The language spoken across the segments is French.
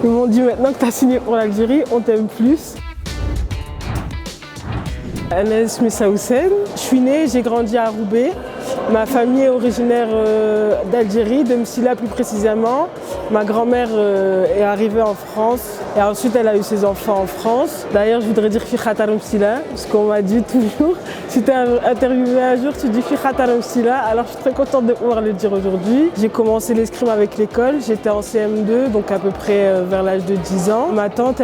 Ils m'ont dit maintenant que tu as signé pour l'Algérie, on t'aime plus. Anas Messaoussen. Je suis née, j'ai grandi à Roubaix. Ma famille est originaire d'Algérie, de Msila plus précisément. Ma grand-mère est arrivée en France et ensuite elle a eu ses enfants en France. D'ailleurs, je voudrais dire Fikhatar Msila, parce qu'on m'a dit toujours, si tu es interviewé un jour, tu dis Fikhatar Msila. Alors je suis très contente de pouvoir le dire aujourd'hui. J'ai commencé l'escrime avec l'école, j'étais en CM2, donc à peu près vers l'âge de 10 ans. Ma tante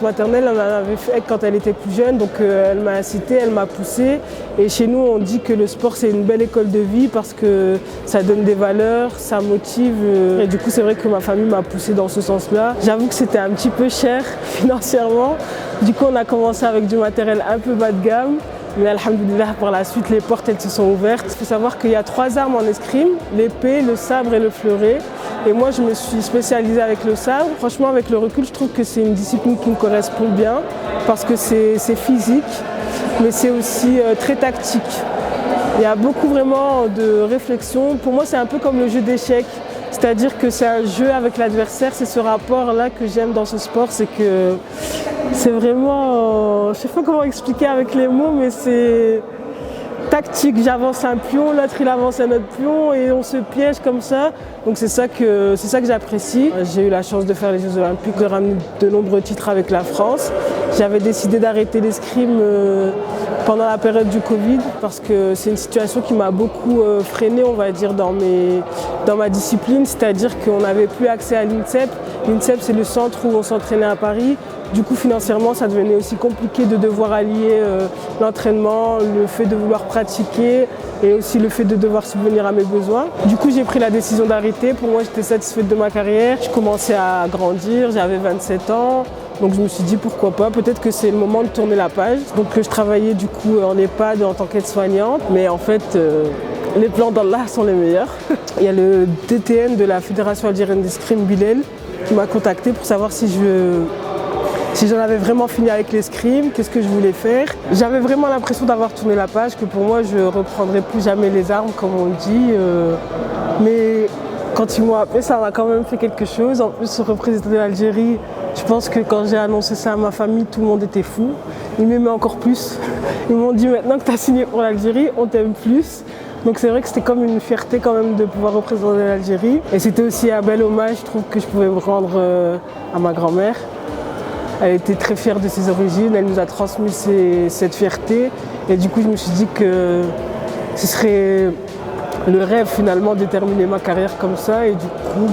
maternelle, elle en avait fait quand elle était plus jeune, donc elle m'a incitée, elle m'a poussée. Et chez nous, on dit que le sport, c'est une belle école de vie parce que ça donne des valeurs, ça motive. Et du coup, c'est vrai que ma famille m'a poussée dans ce sens-là. J'avoue que c'était un petit peu cher financièrement. Du coup, on a commencé avec du matériel un peu bas de gamme. Mais alhamdoulilah, par la suite, les portes elles se sont ouvertes. Il faut savoir qu'il y a 3 armes en escrime, l'épée, le sabre et le fleuret. Et moi, je me suis spécialisée avec le sabre. Franchement, avec le recul, je trouve que c'est une discipline qui me correspond bien parce que c'est physique, mais c'est aussi très tactique. Il y a beaucoup vraiment de réflexion. Pour moi, c'est un peu comme le jeu d'échecs. C'est-à-dire que c'est un jeu avec l'adversaire. C'est ce rapport-là que j'aime dans ce sport. C'est que c'est vraiment... je ne sais pas comment expliquer avec les mots, mais c'est tactique. J'avance un pion, l'autre il avance un autre pion et on se piège comme ça. Donc c'est ça que j'apprécie. J'ai eu la chance de faire les Jeux Olympiques, de ramener de nombreux titres avec la France. J'avais décidé d'arrêter l'escrime pendant la période du Covid parce que c'est une situation qui m'a beaucoup freinée, on va dire, dans ma discipline. C'est-à-dire qu'on n'avait plus accès à l'INSEP. L'INSEP, c'est le centre où on s'entraînait à Paris. Du coup, financièrement, ça devenait aussi compliqué de devoir allier l'entraînement, le fait de vouloir pratiquer et aussi le fait de devoir subvenir à mes besoins. Du coup, j'ai pris la décision d'arrêter. Pour moi, j'étais satisfaite de ma carrière. Je commençais à grandir, j'avais 27 ans. Donc je me suis dit pourquoi pas, peut-être que c'est le moment de tourner la page. Donc je travaillais du coup en EHPAD en tant qu'aide-soignante. Mais en fait, les plans d'Allah sont les meilleurs. Il y a le DTN de la Fédération algérienne d'escrime, Bilal, qui m'a contacté pour savoir si j'en avais vraiment fini avec l'escrime, qu'est-ce que je voulais faire. J'avais vraiment l'impression d'avoir tourné la page, que pour moi je ne reprendrais plus jamais les armes comme on dit. Mais quand ils m'ont appelé, ça m'a quand même fait quelque chose. En plus, représenter l'Algérie, je pense que quand j'ai annoncé ça à ma famille, tout le monde était fou. Ils m'aimaient encore plus. Ils m'ont dit maintenant que tu as signé pour l'Algérie, on t'aime plus. Donc c'est vrai que c'était comme une fierté quand même de pouvoir représenter l'Algérie. Et c'était aussi un bel hommage, je trouve, que je pouvais me rendre à ma grand-mère. Elle était très fière de ses origines, elle nous a transmis cette fierté. Et du coup, je me suis dit que ce serait le rêve finalement de terminer ma carrière comme ça. Et du coup,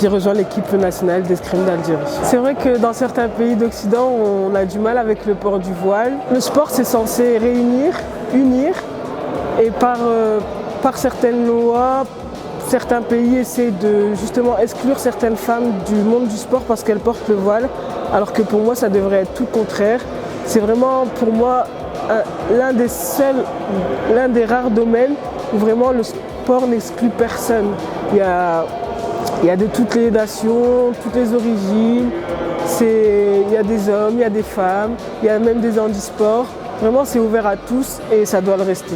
j'ai rejoint l'équipe nationale d'escrime d'Algérie. C'est vrai que dans certains pays d'Occident, on a du mal avec le port du voile. Le sport, c'est censé réunir, unir. Et par certaines lois, certains pays essaient de justement exclure certaines femmes du monde du sport parce qu'elles portent le voile. Alors que pour moi, ça devrait être tout le contraire. C'est vraiment pour moi l'un des rares domaines où vraiment le sport n'exclut personne. Il y a de toutes les nations, toutes les origines. Il y a des hommes, il y a des femmes, il y a même des handisports. Vraiment, c'est ouvert à tous et ça doit le rester.